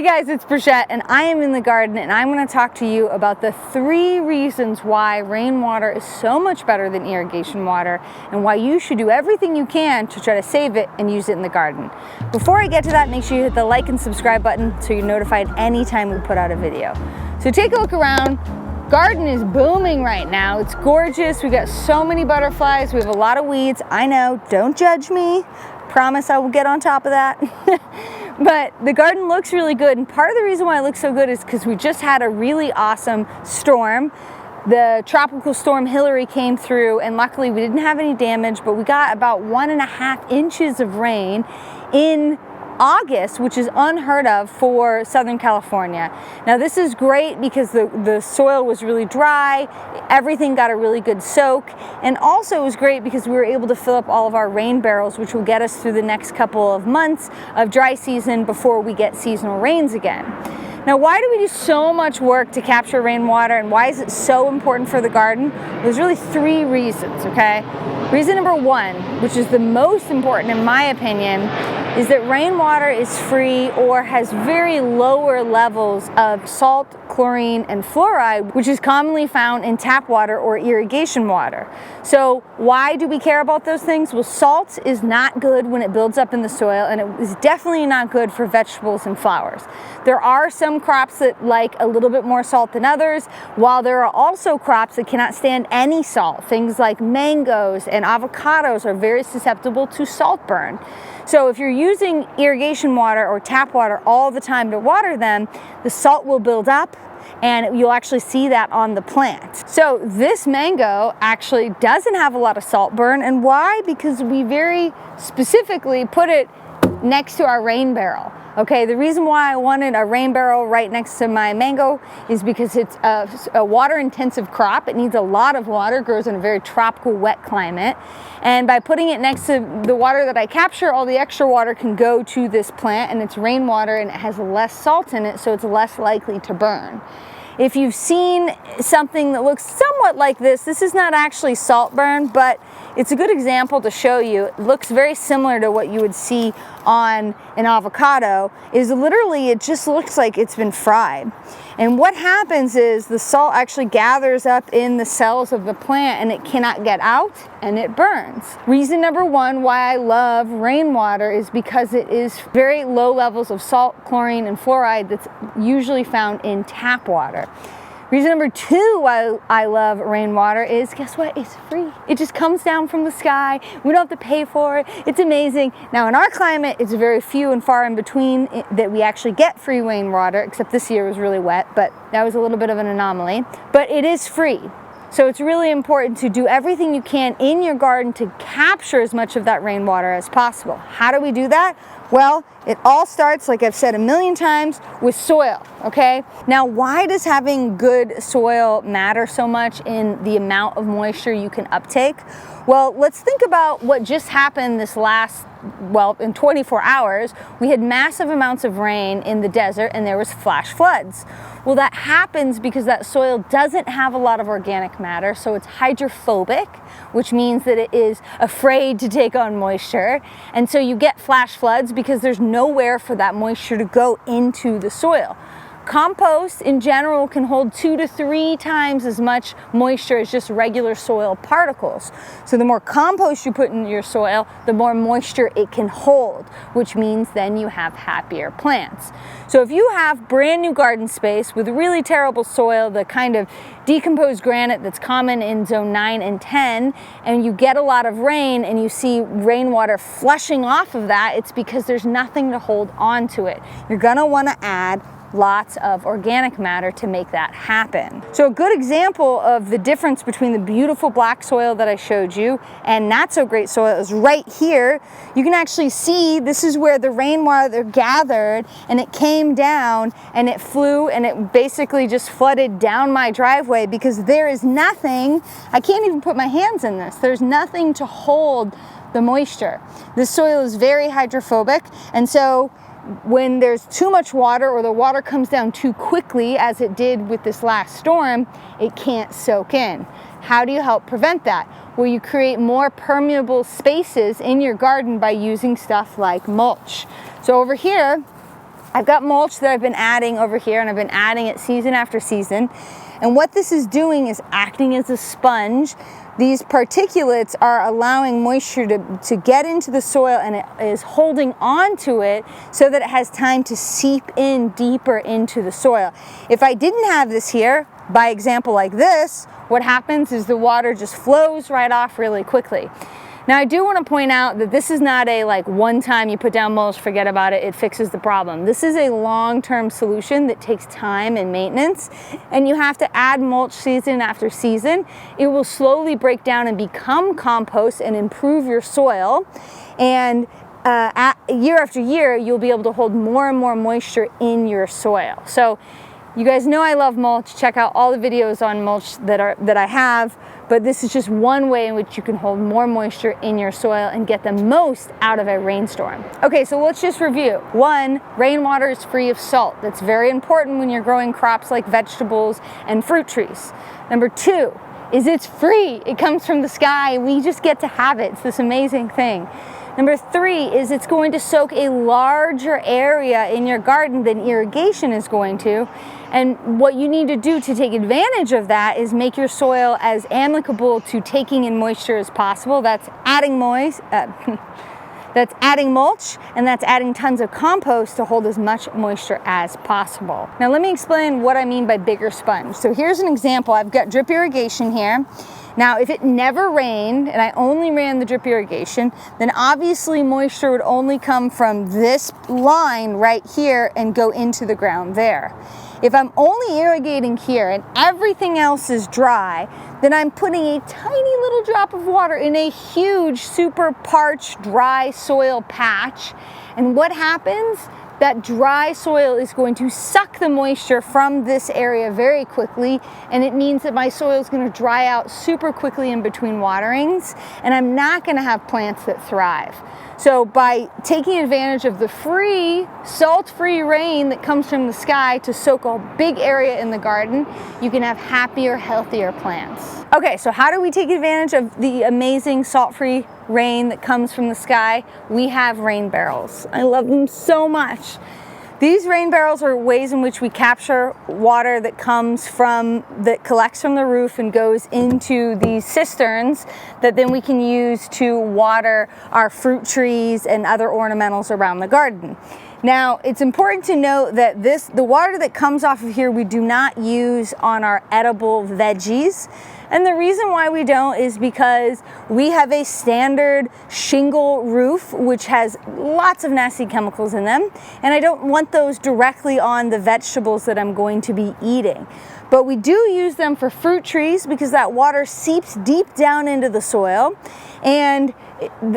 Hey guys, it's Brichette and I am in the garden and I'm going to talk to you about the 3 reasons why rainwater is so much better than irrigation water and why you should do everything you can to try to save it and use it in the garden. Before I get to that, make sure you hit the like and subscribe button so you're notified anytime we put out a video. So take a look around. Garden is booming right now. It's gorgeous. We got so many butterflies. We have a lot of weeds. I know, don't judge me. Promise I will get on top of that. But the garden looks really good, and part of the reason why it looks so good is because we just had a really awesome storm. The tropical storm Hillary came through, and luckily we didn't have any damage, but we got about 1.5 inches of rain in August, which is unheard of for Southern California. Now this is great because the soil was really dry, everything got a really good soak, and also it was great because we were able to fill up all of our rain barrels, which will get us through the next couple of months of dry season before we get seasonal rains again. Now, why do we do so much work to capture rainwater, and why is it so important for the garden? There's really 3 reasons, okay? Reason number 1, which is the most important in my opinion, is that rainwater is free or has very lower levels of salt, chlorine, and fluoride, which is commonly found in tap water or irrigation water. So why do we care about those things? Well, salt is not good when it builds up in the soil, and it is definitely not good for vegetables and flowers. There are some crops that like a little bit more salt than others, while there are also crops that cannot stand any salt. Things like mangoes and avocados are very susceptible to salt burn. So if you're using irrigation water or tap water all the time to water them, the salt will build up, and you'll actually see that on the plant. So this mango actually doesn't have a lot of salt burn. And why? Because we very specifically put it next to our rain barrel. Okay, the reason why I wanted a rain barrel right next to my mango is because it's a water-intensive crop. It needs a lot of water, grows in a very tropical, wet climate. And by putting it next to the water that I capture, all the extra water can go to this plant, and it's rainwater and it has less salt in it, so it's less likely to burn. If you've seen something that looks somewhat like this is not actually salt burn, but it's a good example to show you. It looks very similar to what you would see on an avocado. It just looks like it's been fried. And what happens is the salt actually gathers up in the cells of the plant and it cannot get out and it burns. Reason number 1 why I love rainwater is because it is very low levels of salt, chlorine, and fluoride that's usually found in tap water. Reason number 2 why I love rainwater is, guess what? It's free. It just comes down from the sky. We don't have to pay for it. It's amazing. Now in our climate, it's very few and far in between that we actually get free rainwater, except this year was really wet, but that was a little bit of an anomaly. But it is free. So it's really important to do everything you can in your garden to capture as much of that rainwater as possible. How do we do that? Well, it all starts, like I've said a million times, with soil, okay? Now, why does having good soil matter so much in the amount of moisture you can uptake? Well, let's think about what just happened in 24 hours. We had massive amounts of rain in the desert and there was flash floods. Well, that happens because that soil doesn't have a lot of organic matter, so it's hydrophobic, which means that it is afraid to take on moisture. And so you get flash floods because there's nowhere for that moisture to go into the soil. Compost in general can hold 2 to 3 times as much moisture as just regular soil particles. So the more compost you put in your soil, the more moisture it can hold, which means then you have happier plants. So if you have brand new garden space with really terrible soil, the kind of decomposed granite that's common in zone 9 and 10, and you get a lot of rain and you see rainwater flushing off of that, it's because there's nothing to hold on to it. You're gonna wanna add lots of organic matter to make that happen. So a good example of the difference between the beautiful black soil that I showed you and not so great soil is right here. You can actually see this is where the rainwater gathered and it came down and it flew and it basically just flooded down my driveway because there is nothing, I can't even put my hands in this, there's nothing to hold the moisture. This soil is very hydrophobic, and so when there's too much water or the water comes down too quickly, as it did with this last storm, it can't soak in. How do you help prevent that? Well, you create more permeable spaces in your garden by using stuff like mulch. So over here, I've got mulch that I've been adding over here, and I've been adding it season after season. And what this is doing is acting as a sponge. These particulates are allowing moisture to get into the soil, and it is holding on to it so that it has time to seep in deeper into the soil. If I didn't have this here, by example like this, what happens is the water just flows right off really quickly. Now I do want to point out that this is not a like one time you put down mulch, forget about it, it fixes the problem. This is a long-term solution that takes time and maintenance, and you have to add mulch season after season. It will slowly break down and become compost and improve your soil, and year after year you'll be able to hold more and more moisture in your soil. So you guys know I love mulch. Check out all the videos on mulch that I have, but this is just one way in which you can hold more moisture in your soil and get the most out of a rainstorm. Okay, so let's just review. 1, rainwater is free of salt. That's very important when you're growing crops like vegetables and fruit trees. Number 2 is it's free. It comes from the sky. We just get to have it. It's this amazing thing. Number 3 is it's going to soak a larger area in your garden than irrigation is going to. And what you need to do to take advantage of that is make your soil as amicable to taking in moisture as possible. That's adding mulch, and that's adding tons of compost to hold as much moisture as possible. Now let me explain what I mean by bigger sponge. So here's an example. I've got drip irrigation here. Now, if it never rained and I only ran the drip irrigation, then obviously moisture would only come from this line right here and go into the ground there. If I'm only irrigating here and everything else is dry, then I'm putting a tiny little drop of water in a huge, super parched, dry soil patch. And what happens? That dry soil is going to suck the moisture from this area very quickly, and it means that my soil is going to dry out super quickly in between waterings, and I'm not going to have plants that thrive. So by taking advantage of the free, salt-free rain that comes from the sky to soak a big area in the garden, you can have happier, healthier plants. Okay, so how do we take advantage of the amazing salt-free rain that comes from the sky? We have rain barrels. I love them so much. These rain barrels are ways in which we capture water that collects from the roof and goes into these cisterns that then we can use to water our fruit trees and other ornamentals around the garden. Now, it's important to note that the water that comes off of here we do not use on our edible veggies. And the reason why we don't is because we have a standard shingle roof which has lots of nasty chemicals in them, and I don't want those directly on the vegetables that I'm going to be eating. But we do use them for fruit trees because that water seeps deep down into the soil, and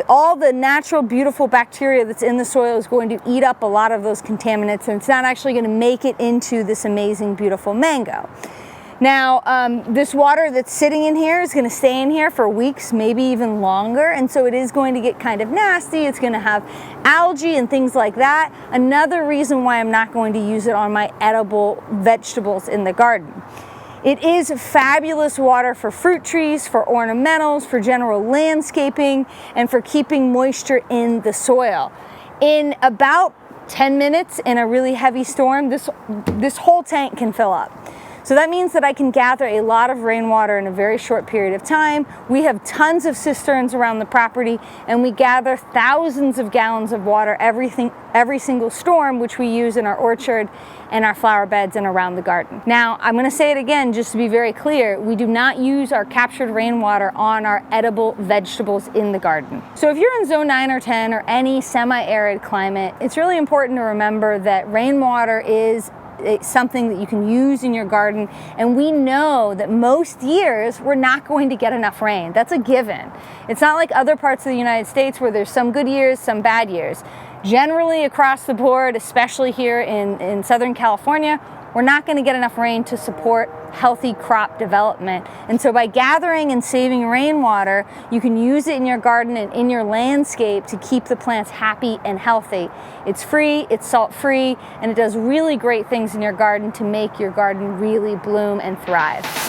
all the natural, beautiful bacteria that's in the soil is going to eat up a lot of those contaminants, and it's not actually going to make it into this amazing, beautiful mango. Now, this water that's sitting in here is going to stay in here for weeks, maybe even longer, and so it is going to get kind of nasty. It's going to have algae and things like that. Another reason why I'm not going to use it on my edible vegetables in the garden. It is fabulous water for fruit trees, for ornamentals, for general landscaping, and for keeping moisture in the soil. In about 10 minutes in a really heavy storm, this whole tank can fill up. So that means that I can gather a lot of rainwater in a very short period of time. We have tons of cisterns around the property, and we gather thousands of gallons of water every single storm, which we use in our orchard and our flower beds and around the garden. Now, I'm going to say it again just to be very clear. We do not use our captured rainwater on our edible vegetables in the garden. So if you're in zone 9 or 10 or any semi-arid climate, it's really important to remember that rainwater is something that you can use in your garden, and we know that most years we're not going to get enough rain. That's a given. It's not like other parts of the United States where there's some good years, some bad years. Generally across the board, especially here in Southern California, we're not going to get enough rain to support healthy crop development. And so by gathering and saving rainwater, you can use it in your garden and in your landscape to keep the plants happy and healthy. It's free, it's salt-free, and it does really great things in your garden to make your garden really bloom and thrive.